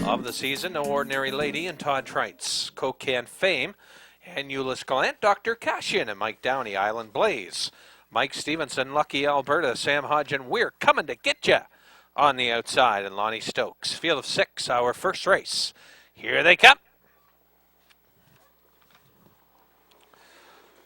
of the season, No Ordinary Lady and Todd Trites, Cocan Fame, and Euless Gallant, Dr. Cashin, and Mike Downey, Island Blaze, Mike Stevenson, Lucky Alberta, Sam Hodgin, we're coming to get ya on the outside, and Lonnie Stokes. Field of 6, our first race. Here they come.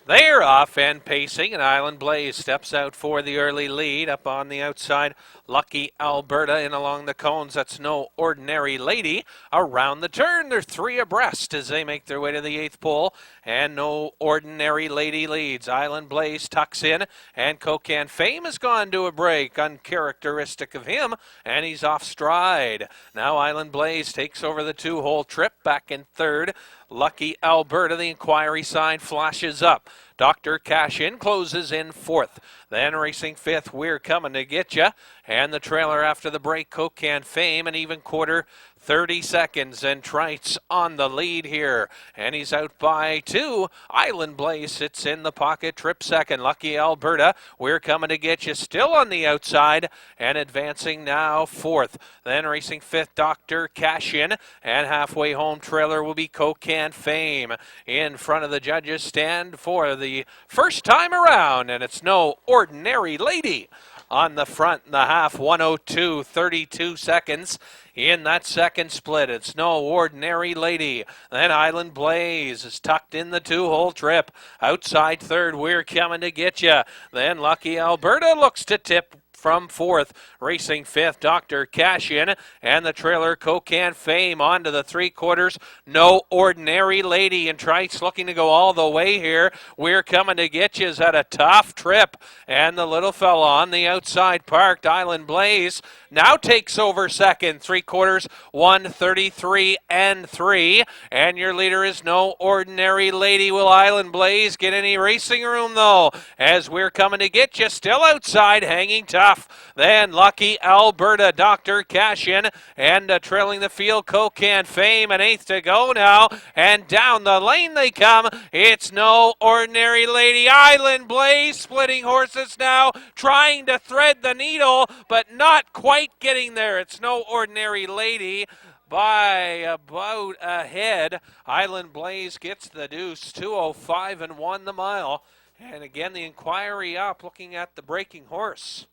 They're off and pacing, and Island Blaze steps out for the early lead. Up on the outside, Lucky Alberta in along the cones. That's No Ordinary Lady. Around the turn, they're 3 abreast as they make their way to the 8th pole, and No Ordinary Lady leads. Island Blaze tucks in, and Cocan Fame has gone to a break, uncharacteristic of him, and he's off stride. Now Island Blaze takes over the 2-hole trip, back in 3rd. Lucky Alberta, the inquiry sign flashes up. Dr. Cashin closes in 4th. Then racing 5th, We're Coming to Get Ya. And the trailer after the break, Cocan Fame, an even quarter, 30 seconds. And Trites on the lead here. And he's out by 2. Island Blaze sits in the pocket, trip second. Lucky Alberta, We're Coming to Get You, still on the outside. And advancing now 4th. Then racing 5th, Dr. Cashin. And halfway home trailer will be Cocan Fame. In front of the judges stand for the first time around. And it's No Ordinary Lady on the front in the half, 1:02, 32 seconds in that second split. It's No Ordinary Lady. Then Island Blaze is tucked in the 2-hole trip. Outside 3rd, We're Coming to Get Ya. Then Lucky Alberta looks to tip from 4th, racing 5th, Dr. Cashin, and the trailer Cocan Fame onto the 3/4. No Ordinary Lady, and Trites looking to go all the way here. We're Coming to Get You's had a tough trip, and the little fella on the outside parked. Island Blaze now takes over second, 3/4, 1:33 and 3, and your leader is No Ordinary Lady. Will Island Blaze get any racing room though, as We're Coming to Get You still outside, hanging tough. Then Lucky Alberta, Dr. Cashin, and trailing the field, Cocan Fame, an 8th to go now, and down the lane they come. It's No Ordinary Lady. Island Blaze splitting horses now, trying to thread the needle, but not quite getting there. It's No Ordinary Lady by about a head. Island Blaze gets the deuce, 2:05 and 1 the mile. And again, the inquiry up, looking at the breaking horse.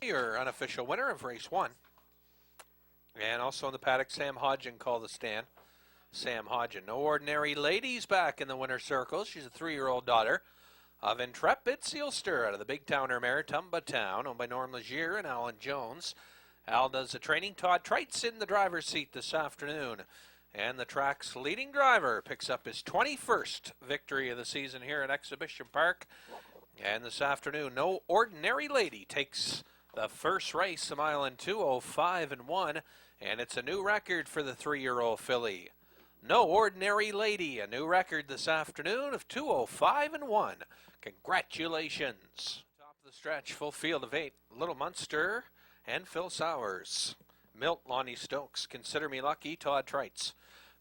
Your unofficial winner of race 1. And also in the paddock, Sam Hodgin called the stand. Sam Hodgin, No Ordinary Lady's back in the winner's circle. She's a 3-year-old daughter of intrepid Sealster out of the Big Towner mare Tumba Town, owned by Norm Legier and Alan Jones. Al does the training. Todd Trites in the driver's seat this afternoon. And the track's leading driver picks up his 21st victory of the season here at Exhibition Park. And this afternoon, No Ordinary Lady takes the first race, a mile in 2:05 and 1, and it's a new record for the 3-year-old filly. No Ordinary Lady, a new record this afternoon of 2:05 and 1. Congratulations. Top of the stretch, full field of 8, Little Munster and Phil Sowers. Milt, Lonnie Stokes, Consider Me Lucky, Todd Trites.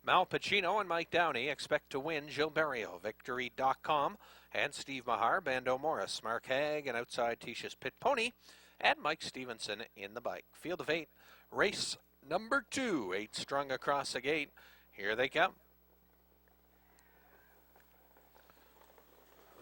Mal Pacino and Mike Downey expect to win. Gilles Barrio, Victory.com, and Steve Mahar, Bando Morris, Mark Haig, and outside Tisha's Pit Pony, and Mike Stevenson in the bike. Field of 8, race number 2, 8 strung across the gate. Here they come.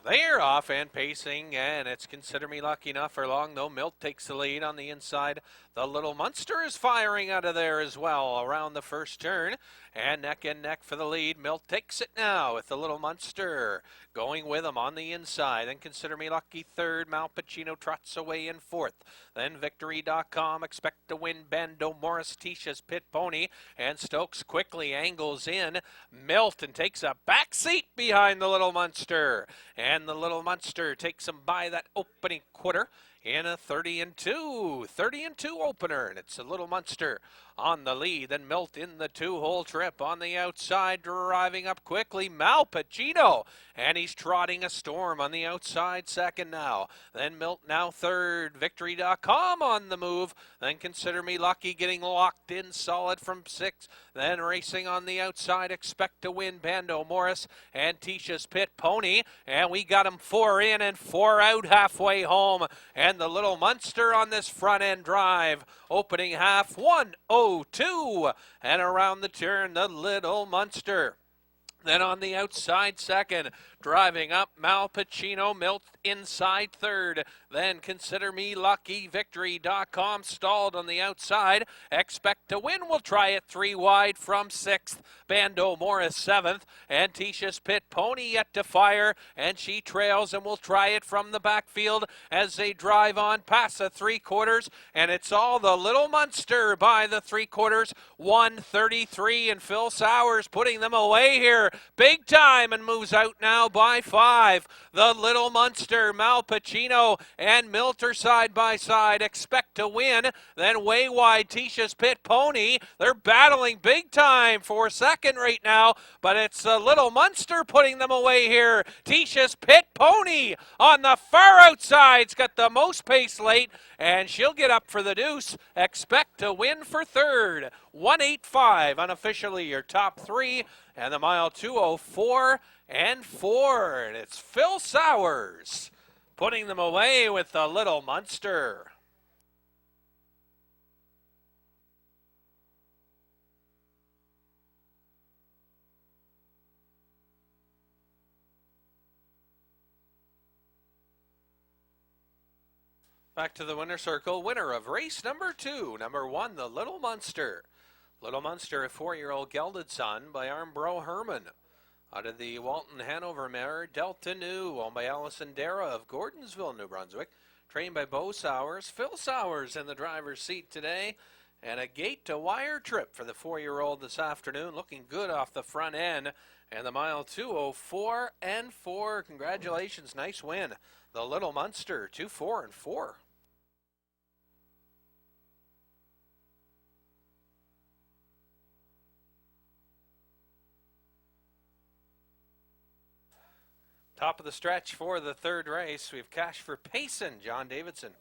They're off and pacing, and it's Consider Me Lucky enough for long, though. Milt takes the lead on the inside. The Little Munster is firing out of there as well around the first turn, and neck and neck for the lead. Milt takes it now with the Little Munster going with him on the inside. Then Consider Me Lucky 3rd. Mal Pacino trots away in 4th. Then Victory.com expect to win. Bando Morris, Tisha's Pit Pony, and Stokes quickly angles in. Milt and takes a back seat behind the Little Munster, and the Little Munster takes him by that opening quarter in a 30 and 2 opener, and it's a Little Munster on the lead. Then Milt in the two-hole trip on the outside, driving up quickly. Mal Pacino, and he's trotting a storm on the outside, second now. Then Milt now third. Victory.com on the move. Then Consider Me Lucky getting locked in solid from six. Then racing on the outside, Expect to Win, Bando Morris and Tisha's Pit Pony. And we got them 4 in and 4 out halfway home. And the Little Munster on this front end drive. Opening half 1:02. And around the turn, the Little Munster. Then on the outside second, driving up Mal Pacino, Milt inside third. Then Consider Me Lucky, Victory.com stalled on the outside. Expect to Win will try it 3 wide from sixth. Bando Morris seventh. And Tisha's Pit Pony yet to fire, and she trails and will try it from the backfield as they drive on past the 3/4. And it's all the Little Munster by the 3/4. 1:33, and Phil Sowers putting them away here big time and moves out now by 5. The Little Munster, Mal Pacino and Milter side by side. Expect to Win. Then way wide, Tisha's Pit Pony. They're battling big time for second right now, but it's the Little Munster putting them away here. Tisha's Pit Pony on the far outside's got the most pace late, and she'll get up for the deuce. Expect to Win for third. 1:85 unofficially your top 3, and the mile 2:04 and 4. And it's Phil Sowers putting them away with the Little Munster. Back to the winner's circle. Winner of race number 2. Number 1, the Little Munster. Little Munster, a 4-year-old gelded son by Armbro Herman. Out of the Walton Hanover mare, Delta New, owned by Allison Dara of Gordonsville, New Brunswick. Trained by Bo Sowers. Phil Sowers in the driver's seat today. And a gate-to-wire trip for the 4-year-old this afternoon. Looking good off the front end. And the mile 2:04 and 4. Congratulations, nice win. The Little Munster, 2:4 and 4. Top of the stretch for the third race. We have Cash for Payson, John Davidson.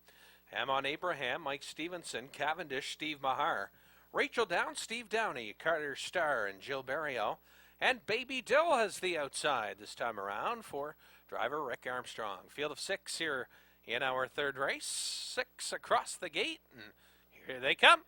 Amon Abraham, Mike Stevenson, Cavendish, Steve Mahar. Rachel Down, Steve Downey, Carter Starr, and Jill Barrio. And Baby Dill has the outside this time around for driver Rick Armstrong. Field of 6 here in our third race. 6 across the gate, and here they come.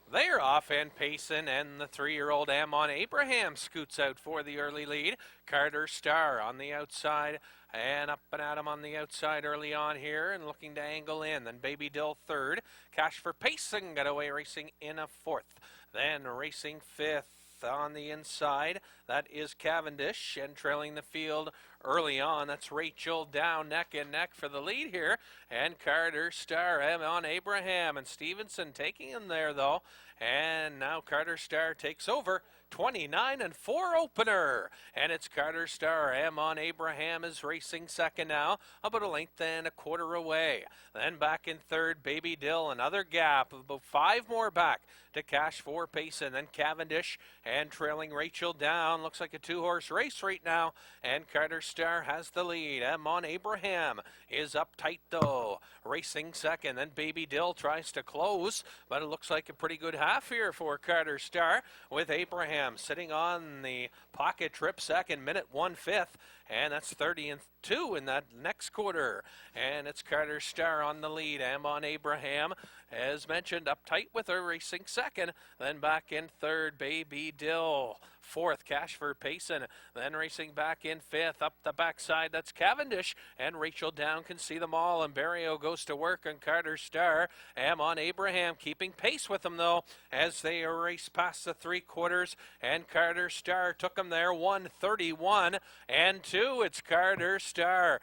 They're off, and Payson and the 3-year-old Amon Abraham scoots out for the early lead. Carter Starr on the outside, and up and at him on the outside early on here, and looking to angle in. Then Baby Dill third. Cash for Payson got away racing in a 4th. Then racing 5th. On the inside, that is Cavendish, and trailing the field early on, that's Rachel Down neck and neck for the lead here, and Carter Starr, on Abraham, and Stevenson taking him there though, and now Carter Starr takes over. 29 and 4 opener, and it's Carter Starr. On Abraham is racing second now, about a length and a quarter away. Then back in third, Baby Dill, another gap of about 5 more back to Cash for Payson. Then Cavendish, and trailing Rachel Down. Looks like a 2-horse race right now, and Carter Starr has the lead. On Abraham is up tight though, racing second. Then Baby Dill tries to close, but it looks like a pretty good half here for Carter Starr, with Abraham sitting on the pocket trip second, minute 1/5, and that's 30-2 in that next quarter. And it's Carter Starr on the lead. Amon Abraham, as mentioned, up tight with her, racing second. Then back in third, Baby Dill. 4th, Cash for Payson. Then racing back in 5th. Up the backside, that's Cavendish. And Rachel Down can see them all. And Barrio goes to work on Carter Starr. Amon Abraham keeping pace with them, though, as they race past the 3/4. And Carter Starr took them there, 1:31 and 2. It's Carter Starr.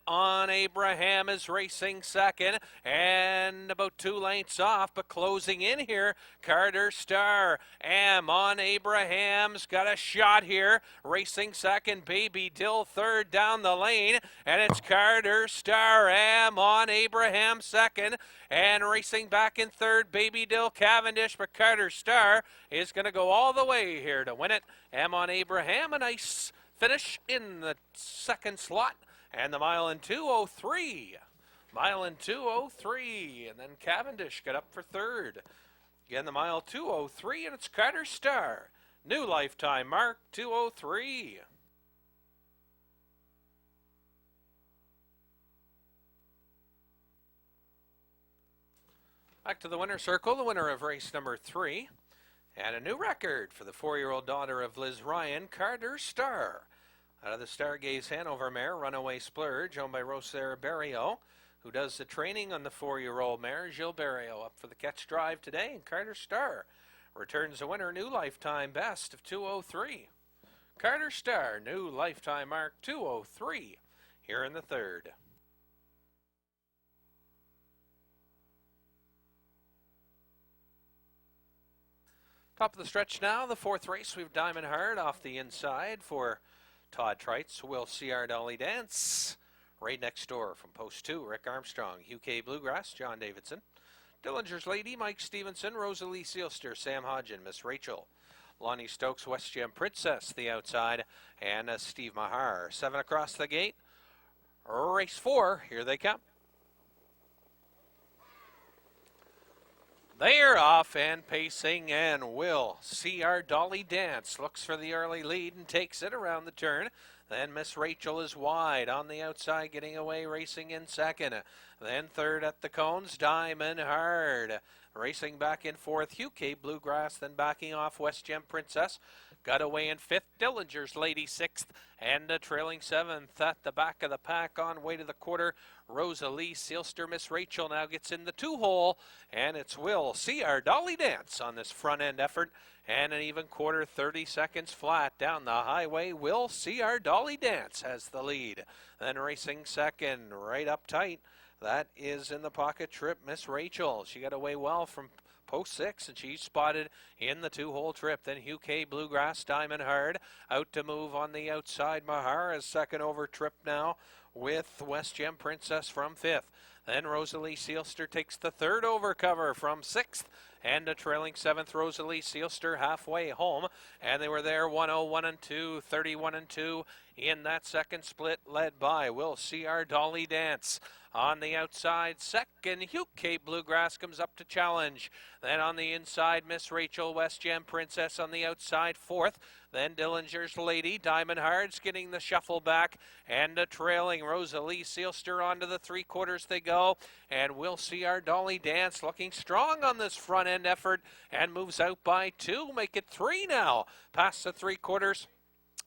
On Abraham is racing second, and about 2 lengths off, but closing in here, Carter Starr. On Abraham Abraham's got a shot here. Racing second, Baby Dill third down the lane. And it's Carter Star Am on Abraham second. And racing back in third, Baby Dill Cavendish. But Carter Star is going to go all the way here to win it. Am on Abraham, a nice finish in the second slot. And the mile in 2:03. Mile in 2:03. And then Cavendish got up for third. Again, the mile 2:03, and it's Carter Star. New lifetime mark, 2:03. Back to the winner's circle, the winner of race number 3. And a new record for the 4-year-old daughter of Liz Ryan, Carter Star. Out of the Stargaze Hanover mare, Runaway Splurge, owned by Rosaire Barrio, who does the training on the 4-year-old mare, Gilles Barrio, up for the catch drive today. And Carter Star returns the winner, new lifetime best of 2:03. Carter Star, new lifetime mark, 2:03, here in the third. Top of the stretch now, the 4th race. We've Diamond Hard off the inside for Todd Trites. We'll see our Dolly Dance. Right next door from post 2, Rick Armstrong, UK Bluegrass, John Davidson. Dillinger's Lady, Mike Stevenson, Rosalie Sealster, Sam Hodgin, Miss Rachel. Lonnie Stokes, West Gem Princess, the outside, and Steve Mahar. 7 across the gate. Race 4, here they come. They're off and pacing, and we'll see our Dolly Dance. Looks for the early lead and takes it around the turn. Then Miss Rachel is wide on the outside, getting away, racing in second. Then third at the cones, Diamond Hard. Racing back in fourth, UK Bluegrass, then backing off West Gem Princess. Got away in fifth, Dillinger's Lady sixth, and trailing seventh at the back of the pack on way to the quarter. Rosalie Sealster, Miss Rachel now gets in the 2-hole, and it's Will see our Dolly Dance on this front end effort. And an even quarter, 30 seconds flat down the highway. Will see our Dolly Dance has the lead. Then racing second, right up tight. That is in the pocket trip, Miss Rachel. She got away well from post 6, and she's spotted in the 2-hole trip. Then UK Bluegrass, Diamond Hard, out to move on the outside. Mahara's second over trip now with West Gem Princess from 5th. Then Rosalie Sealster takes the third over cover from 6th. And a trailing 7th, Rosalie Sealster halfway home. And they were there 101 and 2, 31 and 2 in that second split, led by We'll See Our Dolly Dance. On the outside, second, UK Bluegrass comes up to challenge. Then on the inside, Miss Rachel, West Gem Princess on the outside, 4th. Then Dillinger's Lady, Diamond Hard's getting the shuffle back. And a trailing Rosalie Sealster onto the 3/4 they go. And We'll See Our Dolly Dance looking strong on this front end effort and moves out by 2. Make it 3 now. Past the 3/4.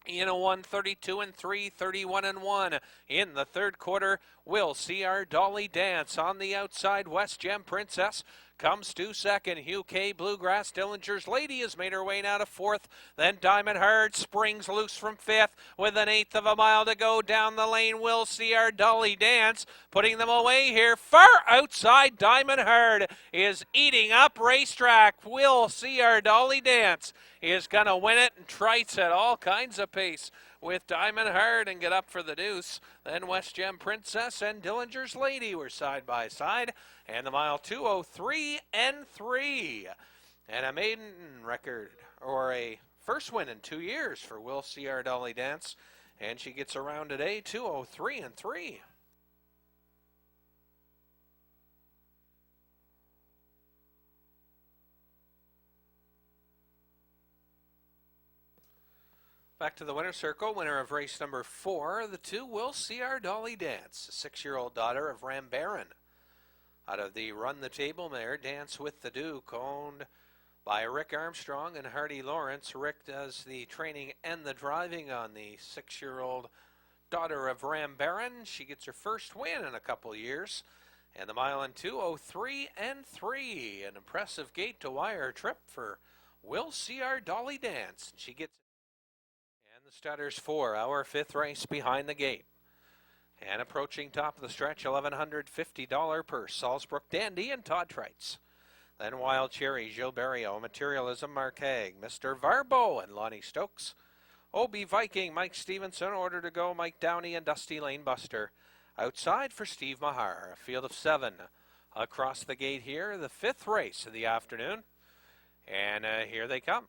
In a 1:32 and 3, 31 and 1 in the third quarter. We'll see our Dolly Dance on the outside. West Gem Princess comes to second. UK Bluegrass, Dillinger's Lady has made her way now to 4th. Then Diamond Hard springs loose from 5th with an 1/8 of a mile to go down the lane. We'll see our Dolly Dance putting them away here. Far outside, Diamond Hard is eating up racetrack. We'll see our Dolly Dance is going to win it, and Trites at all kinds of pace with Diamond Hard and get up for the deuce. Then West Gem Princess and Dillinger's Lady were side by side, and the mile 2:03 and 3. And a maiden record, or a first win in 2 years for We'll See Our Dolly Dance, and she gets around today 2:03 and 3. Back to the winner's circle, winner of race number 4, the 2 We'll See Our Dolly Dance, a 6-year-old daughter of Ram Barron. Out of the Run the Table mare, Dance with the Duke, owned by Rick Armstrong and Hardy Lawrence. Rick does the training and the driving on the 6-year-old daughter of Ram Barron. She gets her first win in a couple years. And the mile in 2:03 and 3. An impressive gate to wire trip for We'll See Our Dolly Dance. She gets the starters 4, our 5th race behind the gate. And approaching top of the stretch, $1,150 purse, Salzbrook Dandy and Todd Trites. Then Wild Cherry, Gilberto, Materialism, Mark Haig, Mr. Varbo, and Lonnie Stokes. OB Viking, Mike Stevenson, Order to Go, Mike Downey, and Dusty Lane Buster. Outside for Steve Mahar, a field of 7. Across the gate here, the 5th race of the afternoon. And here they come.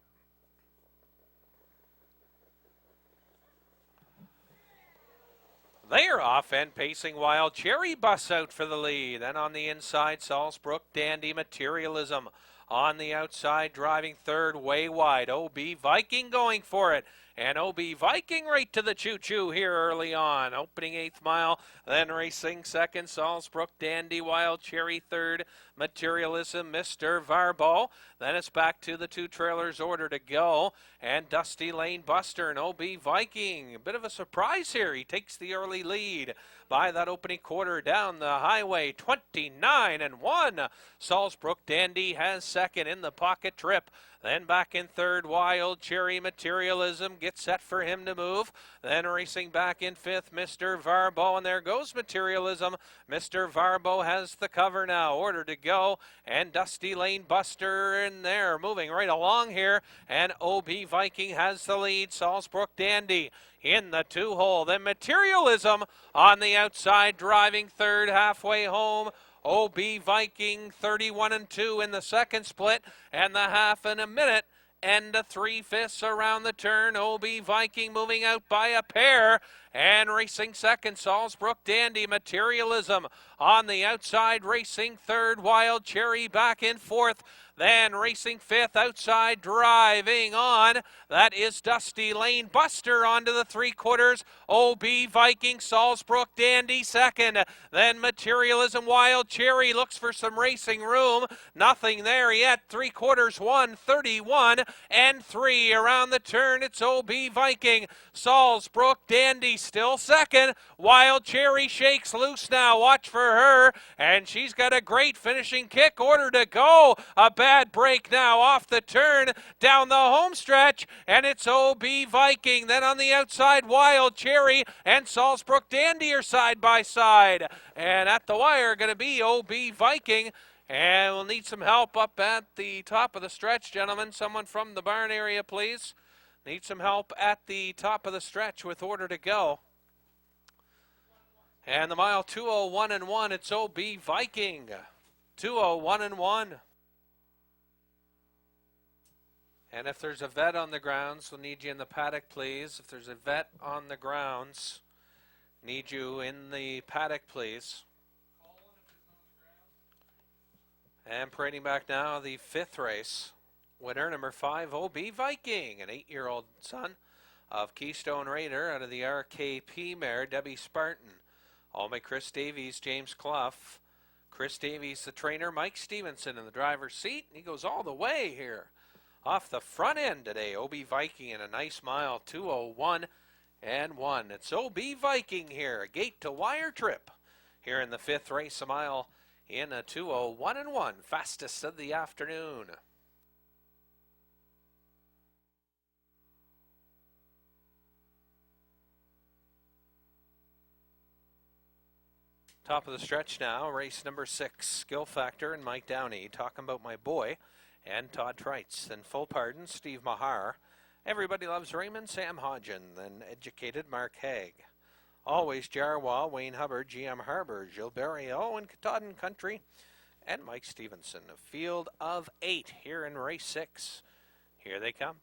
They're off and pacing Wild Cherry Bus out for the lead. Then on the inside, Salzbrook Dandy Materialism. On the outside, driving third, way wide. OB Viking going for it. And OB Viking right to the choo-choo here early on. Opening 8th mile, then racing second, Salzbrook Dandy, Wild Cherry third, Materialism, Mr. Varbo. Then it's back to the 2 trailers, Order to Go, and Dusty Lane Buster and OB Viking. A bit of a surprise here. He takes the early lead by that opening quarter down the highway, 29-1. Salzbrook Dandy has second in the pocket trip. Then back in third, Wild Cherry Materialism gets set for him to move. Then racing back in 5th, Mr. Varbo, and there goes Materialism. Mr. Varbo has the cover now, Order to Go, and Dusty Lane Buster in there, moving right along here, and OB Viking has the lead. Salzbrook Dandy in the 2-hole, then Materialism on the outside, driving third, halfway home. OB Viking 31-2 in the second split, and the half in a minute, and a 3/5 around the turn. OB Viking moving out by a pair, and racing second, Salzbrook Dandy Materialism on the outside, racing third, Wild Cherry back in 4th. Then racing 5th, outside driving on. That is Dusty Lane Buster onto the 3/4. OB Viking, Salzbrook Dandy second. Then Materialism, Wild Cherry looks for some racing room. Nothing there yet. 3/4, 1:31-3 around the turn. It's OB Viking. Salzbrook Dandy still second. Wild Cherry shakes loose now. Watch for her. And she's got a great finishing kick. Order to Go. A bad break now off the turn down the home stretch, and it's OB Viking. Then on the outside, Wild Cherry and Salzbrook Dandy are side by side, and at the wire going to be OB Viking. And we'll need some help up at the top of the stretch, gentlemen. Someone from the barn area, please. Need some help at the top of the stretch with Order to Go. And the mile 2:01-1, it's OB Viking. 2:01-1. And if there's a vet on the grounds, we'll need you in the paddock, please. If there's a vet on the grounds, need you in the paddock, please. And parading back now, the 5th race. Winner number 5, OB Viking, an 8-year-old son of Keystone Raider out of the RKP mare, Debbie Spartan. All by Chris Davies, James Clough. Chris Davies, the trainer, Mike Stevenson in the driver's seat. He goes all the way here. Off the front end today, OB Viking in a nice mile, 2:01-1. It's OB Viking here, a gate to wire trip here in the 5th race, a mile in a 2:01-1, fastest of the afternoon. Top of the stretch now, race number 6, Skill Factor and Mike Downey, talking about my boy, and Todd Treitz. Then Full Pardon, Steve Mahar. Everybody Loves Raymond, Sam Hodgen. Then Educated, Mark Haig. Always Jarwal, Wayne Hubbard, GM Harbor, Gilberto, and Katahdin Country, and Mike Stevenson. A field of 8 here in race 6. Here they come.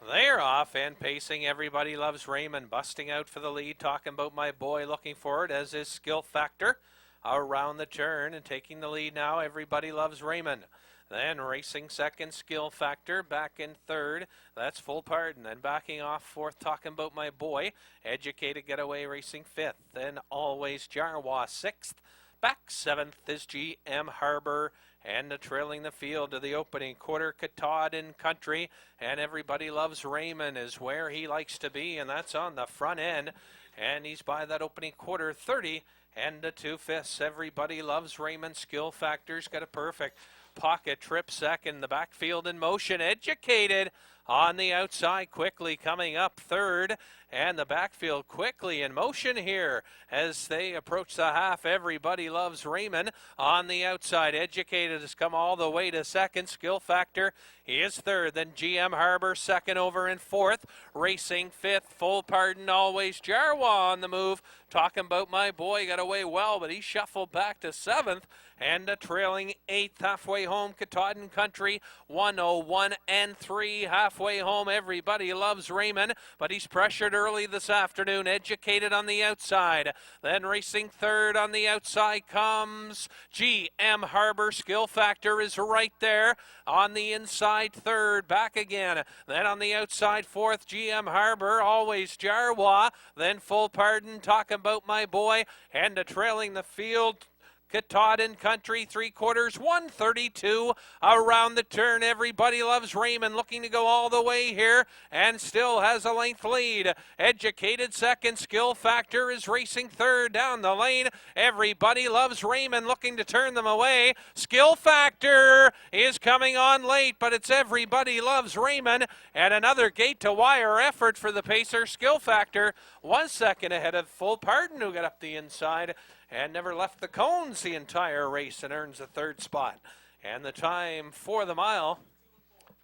They're off and pacing. Everybody Loves Raymond, busting out for the lead, talking about my boy, looking forward, as is Skill Factor. Around the turn and taking the lead now, Everybody Loves Raymond. Then racing second, Skill Factor. Back in third, that's Full Pardon. Then backing off fourth, talking about my boy, Educated Getaway racing 5th. Then Always Jarwa 6th. Back 7th is GM Harbor. And trailing the field to the opening quarter, Katahdin Country. And Everybody Loves Raymond is where he likes to be, and that's on the front end. And he's by that opening quarter, 30 and a 2/5. Everybody Loves Raymond. Skill Factor's got a perfect pocket trip second. The backfield in motion. Educated on the outside, quickly coming up third. And the backfield quickly in motion here as they approach the half. Everybody Loves Raymond on the outside. Educated has come all the way to second. Skill Factor is third. Then GM Harbor second over in fourth. Racing fifth. Full Pardon Always Jarwa on the move. Talking about My Boy got away well, but he shuffled back to seventh. And a trailing eighth. Halfway home, Katahdin Country 101 and 3. Halfway home, Everybody Loves Raymond, but he's pressured early this afternoon. Educated on the outside. Then racing third on the outside comes GM Harbor. Skill Factor is right there on the inside third. Back again. Then on the outside fourth, GM Harbor. Always Jarwa. Then Full Pardon. Talking about My Boy. And trailing the field, Katahdin Country, 3/4, 132 around the turn. Everybody Loves Raymond looking to go all the way here and still has a length lead. Educated second. Skill Factor is racing third down the lane. Everybody Loves Raymond looking to turn them away. Skill Factor is coming on late, but it's Everybody Loves Raymond, and another gate to wire effort for the pacer. Skill Factor 1 second ahead of Full Pardon, who got up the inside and never left the cones the entire race and earns the third spot. And the time for the mile,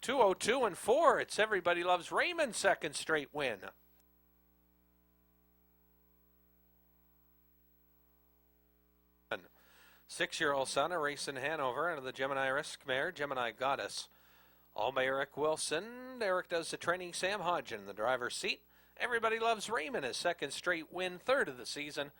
2:02 and 4. It's Everybody Loves Raymond's second straight win. Six-year-old son, a race in Hanover, out of the Gemini Risk mare, Gemini Goddess. All by Eric Wilson. Eric does the training. Sam Hodgen in the driver's seat. Everybody Loves Raymond, his second straight win, third of the season.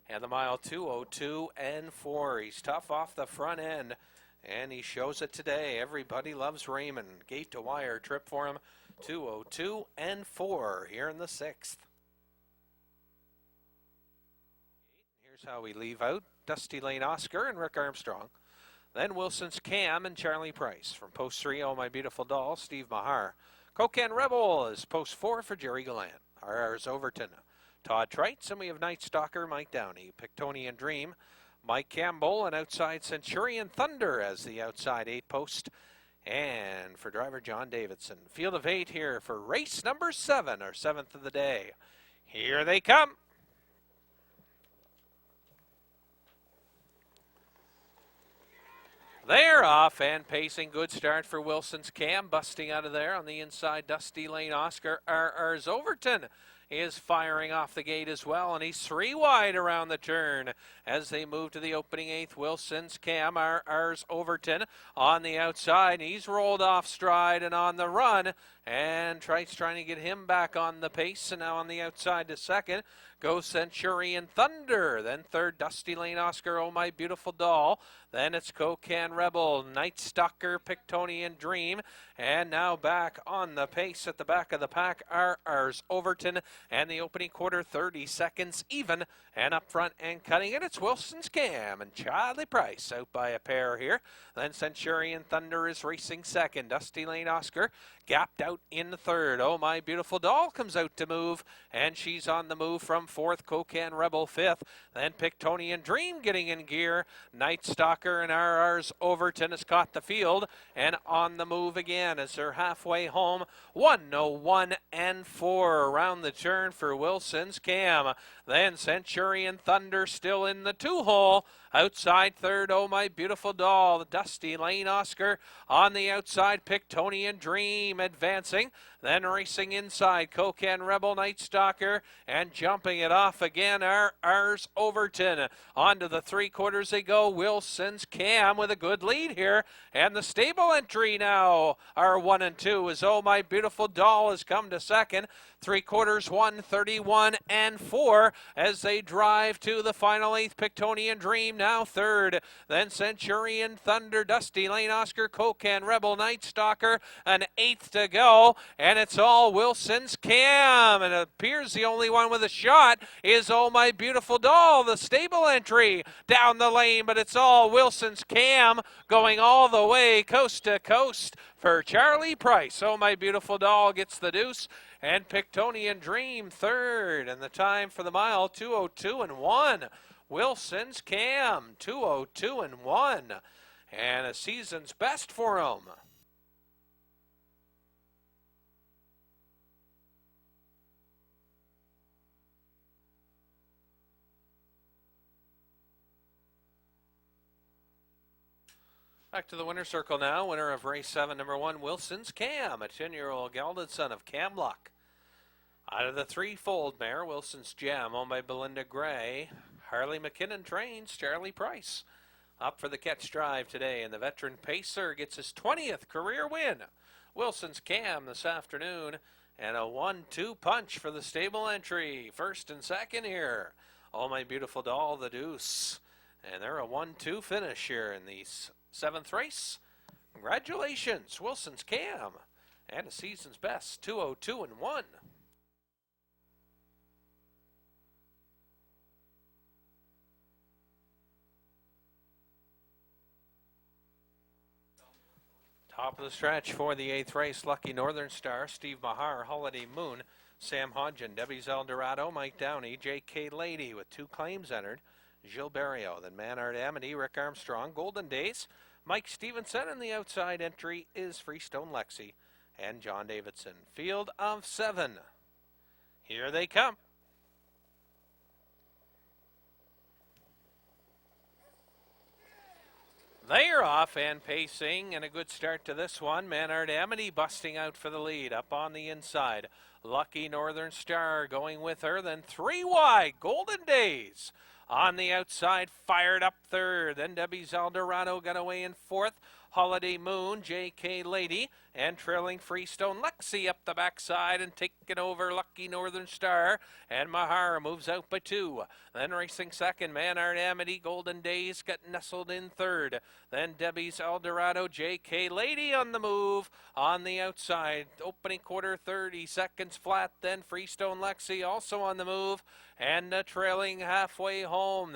And the mile, 2:02 and 4. He's tough off the front end, and he shows it today. Everybody Loves Raymond. Gate to wire trip for him, 2:02 and 4 here in the sixth. Here's how we leave out Dusty Lane Oscar and Rick Armstrong. Then Wilson's Cam and Charlie Price. From post 3, Oh My Beautiful Doll, Steve Mahar. Cocan Rebel is post 4 for Jerry Gallant. RR's Overton, Todd Trites, and we have Night Stalker, Mike Downey. Pictonian Dream, Mike Campbell, and outside Centurion Thunder as the outside 8 post. And for driver John Davidson. Field of 8 here for race number 7, our 7th of the day. Here they come. They're off and pacing. Good start for Wilson's Cam. Busting out of there on the inside, Dusty Lane Oscar. RR's Overton is firing off the gate as well, and he's 3 wide around the turn as they move to the opening 8th. Wilson's Cam, RR's Overton on the outside. He's rolled off stride and on the run, and Trites trying to get him back on the pace, and now on the outside to second goes Centurion Thunder. Then third, Dusty Lane Oscar, Oh My Beautiful Doll. Then it's Cocan Rebel, Night Stalker, Pictonian Dream. And now back on the pace at the back of the pack, RR's Overton. And the opening quarter, 30 seconds even. And up front and cutting it, it's Wilson's Cam and Charlie Price out by a pair here. Then Centurion Thunder is racing second. Dusty Lane Oscar gapped out in the third. Oh My Beautiful Doll comes out to move, and she's on the move from fourth. Cocan Rebel fifth. Then Pictonian Dream getting in gear. Night Stalker and RR's Overton has caught the field and on the move again as they're halfway home. 1:01 and 4 around the turn for Wilson's Cam. Then Centurion Thunder still in the 2-hole. Outside third, Oh My Beautiful Doll. The Dusty Lane Oscar on the outside. Pictonian Dream advancing. Then racing inside, Cocan Rebel, Night Stalker, and jumping it off again, RR's Overton. Onto the 3/4 they go. Wilson's Cam with a good lead here. And the stable entry now are 1 and 2 as Oh My Beautiful Doll has come to second. 3/4, 1:31 and 4 as they drive to the final 8th. Pictonian Dream now third. Then Centurion Thunder, Dusty Lane Oscar, Cocan Rebel, Night Stalker, an 8th to go. And it's all Wilson's Cam. And it appears the only one with a shot is Oh My Beautiful Doll, the stable entry down the lane. But it's all Wilson's Cam going all the way coast to coast for Charlie Price. Oh My Beautiful Doll gets the deuce. And Pictonian Dream third. And the time for the mile, 2:02 and 1. Wilson's Cam, 2:02 and 1. and a season's best for him. Back to the winner's circle now. Winner of race 7, number 1, Wilson's Cam, a 10-year-old gelded son of Cam Luck. Out of the threefold mare, Wilson's Gem, owned by Belinda Gray. Harley McKinnon trains Charlie Price. Up for the catch drive today, and the veteran pacer gets his 20th career win. Wilson's Cam this afternoon, and a 1-2 punch for the stable entry. First and second here. Oh, My Beautiful Doll, the Deuce. And they're a 1-2 finish here in the 7th race. Congratulations, Wilson's Cam. And a season's best, 202-1. Top of the stretch for the 8th race, Lucky Northern Star, Steve Mahar, Holiday Moon, Sam Hodgin, Debbie's Eldorado, Mike Downey, J.K. Lady with 2 claims entered, Gilles Barrio, then Manard Amity, Rick Armstrong, Golden Days, Mike Stevenson, and the outside entry is Freestone Lexi and John Davidson. Field of 7. Here they come. They're off and pacing, and a good start to this one. Manard Amity busting out for the lead up on the inside. Lucky Northern Star going with her, then 3 wide, Golden Days. On the outside, fired up third. Then Debbie's Eldorado got away in 4th. Holiday Moon, J.K. Lady, and trailing Freestone Lexi up the backside and taking over Lucky Northern Star. And Mahar moves out by 2. Then racing second, Manard Amity, Golden Days got nestled in 3rd. Then Debbie's Eldorado, J.K. Lady on the move. On the outside, opening quarter, 30 seconds flat. Then Freestone Lexi also on the move. And trailing halfway home,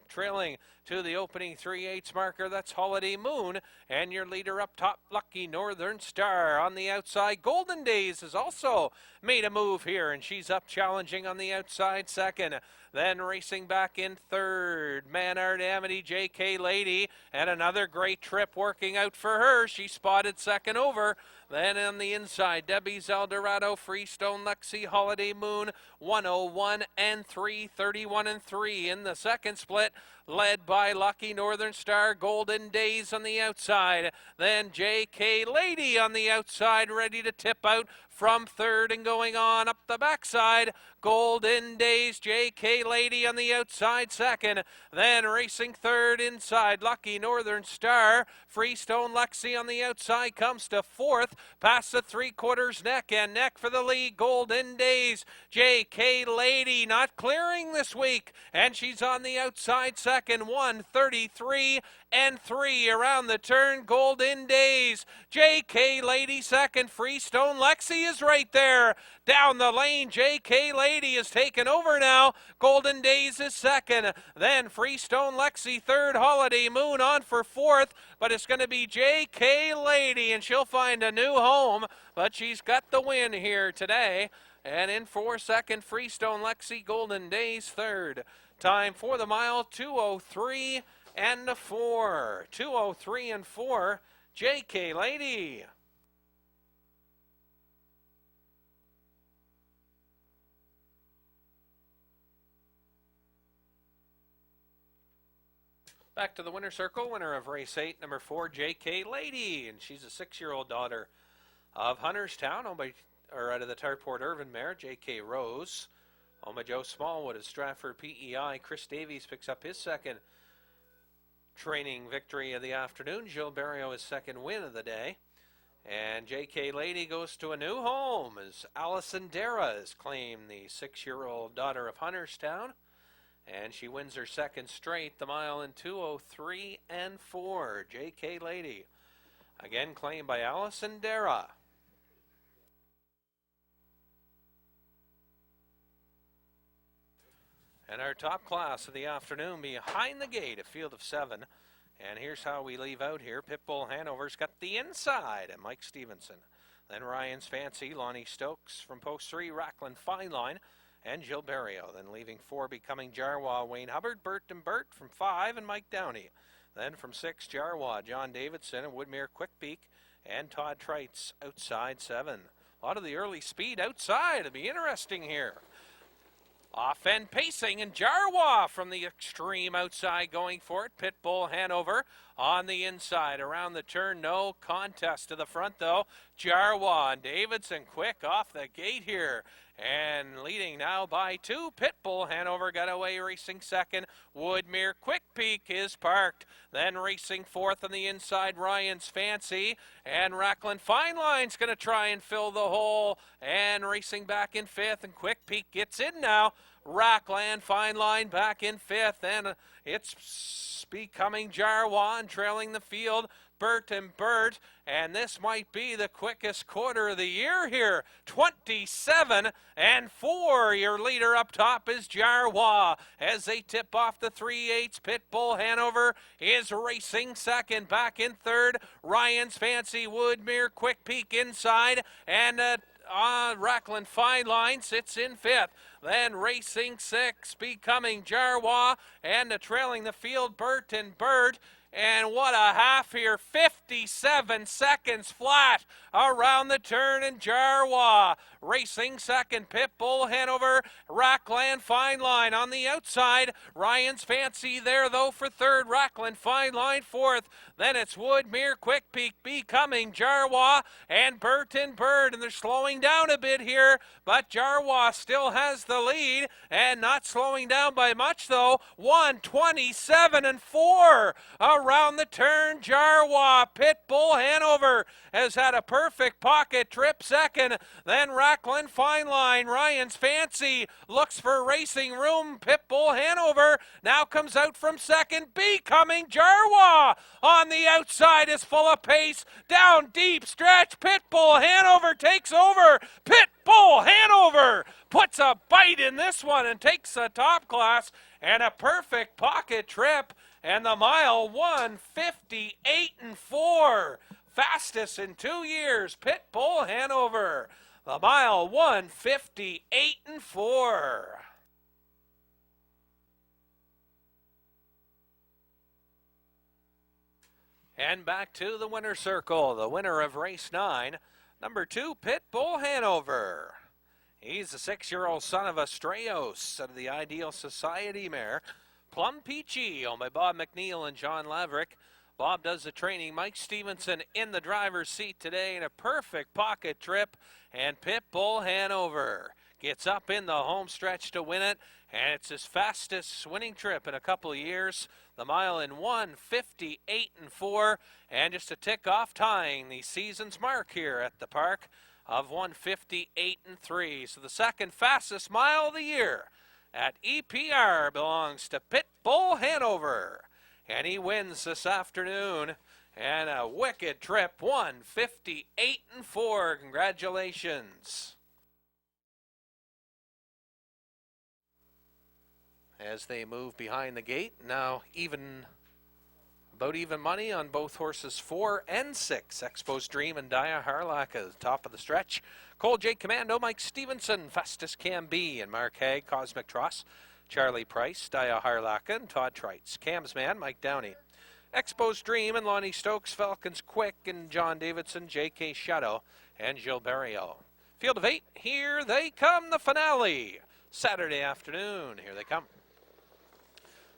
trailing to the opening 3/8 marker, that's Holiday Moon. And your leader up top, Lucky Northern Star. On the outside, Golden Days has also made a move here, and she's up challenging on the outside second. Then racing back in 3rd, Manard Amity, J.K. Lady, and another great trip working out for her. She spotted 2nd over. Then on the inside, Debbie's Eldorado, Freestone Lexi, Holiday Moon, 101 and 3, 31 and 3 in the second split, led by Lucky Northern Star, Golden Days on the outside. Then J.K. Lady on the outside, ready to tip out from 3rd and going on up the backside. Golden Days, J.K. Lady on the outside second. Then racing 3rd inside, Lucky Northern Star. Freestone Lexi on the outside comes to 4th. Past the 3/4 neck and neck for the lead. Golden Days, J.K. Lady not clearing this week. And she's on the outside second, 1:33 and 3 around the turn. Golden Days, J.K. Lady second. Freestone Lexi is right there. Down the lane, J.K. Lady is taken over now. Golden Days is second. Then Freestone Lexi third. Holiday Moon on for 4th. But it's going to be J.K. Lady, and she'll find a new home. But she's got the win here today. And in for second, Freestone Lexi, Golden Days third. Time for the mile, 2:03 and 4. 2:03 and 4, J.K. Lady. Back to the winner's circle, winner of race 8, number 4, J.K. Lady. And she's a 6-year-old daughter of Hunterstown, out of the Tarport Irvin mare, J.K. Rose. Owned by Joe Smallwood at Stratford PEI. Chris Davies picks up his second training victory of the afternoon. Gilles Barrio his second win of the day. And J.K. Lady goes to a new home as Allison Dara has claimed the 6-year-old daughter of Hunterstown. And she wins her second straight, the mile in 2:03 and 4. J.K. Lady, again claimed by Allison Dara. And our top class of the afternoon behind the gate, a field of 7. And here's how we leave out here. Pitbull Hanover's got the inside, and Mike Stevenson. Then Ryan's Fancy, Lonnie Stokes from post 3, Racklin Fine Line, and Gilles Barrio. Then leaving 4, becoming Jarwa, Wayne Hubbard, Bert and Bert from 5, and Mike Downey. Then from 6, Jarwa, John Davidson, and Woodmere Quick Peak, and Todd Trites outside 7. A lot of the early speed outside. It'll be interesting here. Off and pacing, and Jarwa from the extreme outside going for it. Pitbull Hanover on the inside. Around the turn, no contest to the front though. Jarwa and Davidson quick off the gate here. And leading now by 2. Pitbull Hanover got away racing second. Woodmere Quick Peak is parked. Then racing fourth on the inside, Ryan's Fancy. And Racklin Fine Line's going to try and fill the hole. And racing back in fifth, and Quick Peak gets in now. Rackland Fine Line back in fifth, and it's becoming Jarwan trailing the field. Burt and Burt, and this might be the quickest quarter of the year here. 27 and 4. Your leader up top is Jarwa as they tip off the 3/8. Pitbull Hanover is racing second. Back in third, Ryan's Fancy. Woodmere Quick Peak inside, and Rackland Fine Line sits in fifth. Then racing 6, becoming Jarwa, and trailing the field, Burt and Burt. And what a half here, 57 seconds flat around the turn, and Jarwa racing second. Pitbull Hanover, Rackland Fine Line on the outside. Ryan's Fancy there though for third. Rackland Fine Line fourth. Then it's Woodmere Quick Peak becoming Jarwa and Burt and Bird, and they're slowing down a bit here, but Jarwa still has the lead and not slowing down by much though. 127 and 4 around the turn. Jarwa. Pitbull Hanover has had a perfect pocket trip second. Then Rackland Fine Line. Ryan's Fancy looks for racing room. Pitbull Hanover now comes out from second, becoming Jarwa. On the outside is full of pace. Down deep stretch. Pitbull Hanover takes over. Pitbull Hanover puts a bite in this one and takes the top class, and a perfect pocket trip. And the mile 1:58 and 4. Fastest in 2 years, Pitbull Hanover. The mile 1:58 and 4. And back to the winner's circle. The winner of race 9, number 2, Pitbull Hanover. He's the 6-year-old son of Estrellos out of the Ideal Society mare. Plum Peachy, owned by Bob McNeil and John Laverick. Bob does the training. Mike Stevenson in the driver's seat today in a perfect pocket trip. And Pitbull Hanover gets up in the home stretch to win it. And it's his fastest winning trip in a couple of years. The mile in 1:58 and 4. And just to tick off tying the season's mark here at the park of 1:58 and 3. So the second fastest mile of the year at EPR belongs to Pitbull Hanover. And he wins this afternoon. And a wicked trip, 1:58 and 4. Congratulations. As they move behind the gate, now about even money on both horses 4 and 6. Expo's Dream and Dia Harlaka, top of the stretch. Cole J. Commando, Mike Stevenson, Fastest Can Be, and Mark Haig, Cosmic Tross, Charlie Price, Dia Harlaka, and Todd Trites. Cam's Man, Mike Downey. Expo's Dream and Lonnie Stokes, Falcons Quick, and John Davidson, J.K. Shadow, and Gilles Barrio. Field of 8, here they come, the finale. Saturday afternoon, here they come.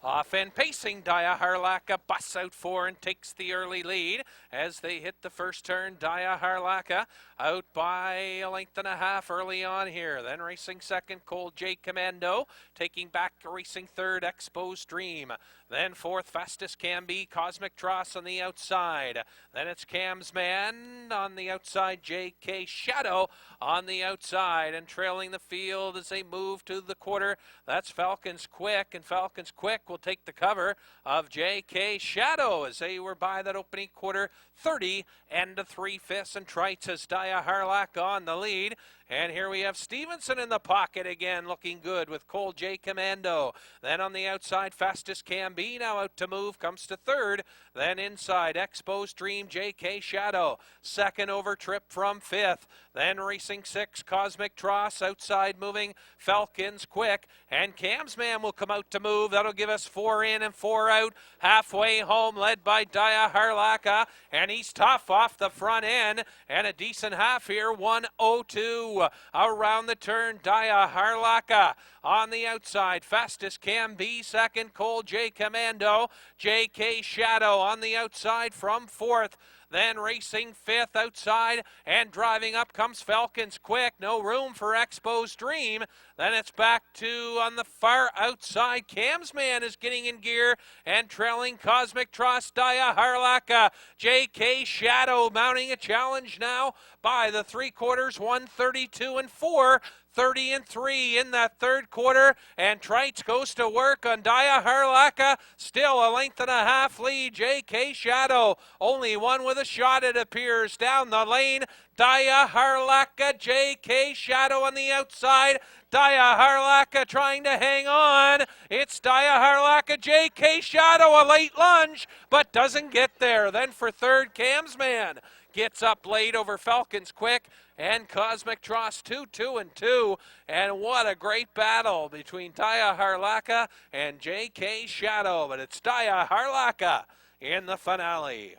Off and pacing, Dia Harlaka busts out 4 and takes the early lead as they hit the first turn. Dia Harlaka out by a length and a half early on here. Then racing second, Cole J. Commando. Taking back, racing third, Expo's Dream. Then fourth, Fastest Can Be, Cosmic Tross on the outside. Then it's Cam's Man on the outside, J.K. Shadow on the outside. And trailing the field as they move to the quarter, that's Falcons Quick. And Falcons Quick will take the cover of J.K. Shadow as they were by that opening quarter, 30 and 3/5. And Trites has Dia Harlaka on the lead. And here we have Stevenson in the pocket again, looking good with Cole J. Commando. Then on the outside, Fastest Can Be. B now out to move, comes to third. Then inside, Expo's Dream, JK Shadow. Second over Trip from fifth. Then racing six, Cosmic Tross. Outside moving, Falcons Quick. And Cam's Man will come out to move. That'll give us 4 in and 4 out. Halfway home, led by Daya Harlaka. And he's tough off the front end. And a decent half here, 1:02. Around the turn, Daya Harlaka. On the outside, fastest Cam B, second Cole J Commando. JK Shadow on the outside from fourth. Then racing fifth outside, and driving up comes Falcons Quick. No room for Expo's Dream. Then it's back to on the far outside. Cam's Man is getting in gear and trailing Cosmic Tross, Daya Harlaka. JK Shadow mounting a challenge now by the 3/4, 1:32 and 4. 30 and 3 in that third quarter, and Trites goes to work on Daya Harlaka. Still a length and a half lead. JK Shadow, only one with a shot, it appears, down the lane. Daya Harlaka, JK Shadow on the outside. Daya Harlaka trying to hang on. It's Daya Harlaka, JK Shadow, a late lunge, but doesn't get there. Then for third, Cam's Man gets up late over Falcons Quick and Cosmic Tross, 2 and 2. And what a great battle between Daya Harlaka and JK Shadow. But it's Daya Harlaka in the finale.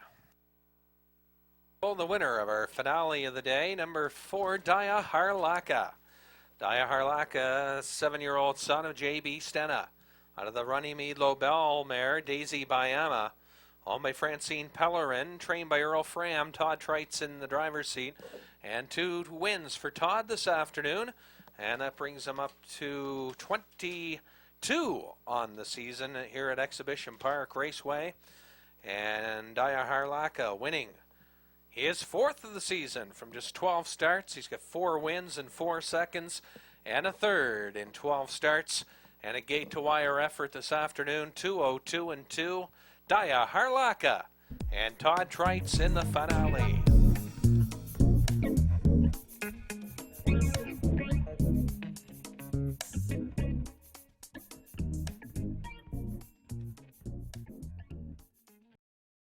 Well, the winner of our finale of the day, number 4, Daya Harlaka. Daya Harlaka, 7-year-old son of J.B. Stena. Out of the Runnymede Lobel mare, Daisy Bayama. Owned by Francine Pellerin, trained by Earl Fram. Todd Trites in the driver's seat. And 2 wins for Todd this afternoon. And that brings him up to 22 on the season here at Exhibition Park Raceway. And Daya Harlaka winning his 4th of the season from just 12 starts. He's got 4 wins in 4 seconds and a 3rd in 12 starts. And a gate-to-wire effort this afternoon, 2:02 and 2. Daya Harlaka and Todd Trites in the finale.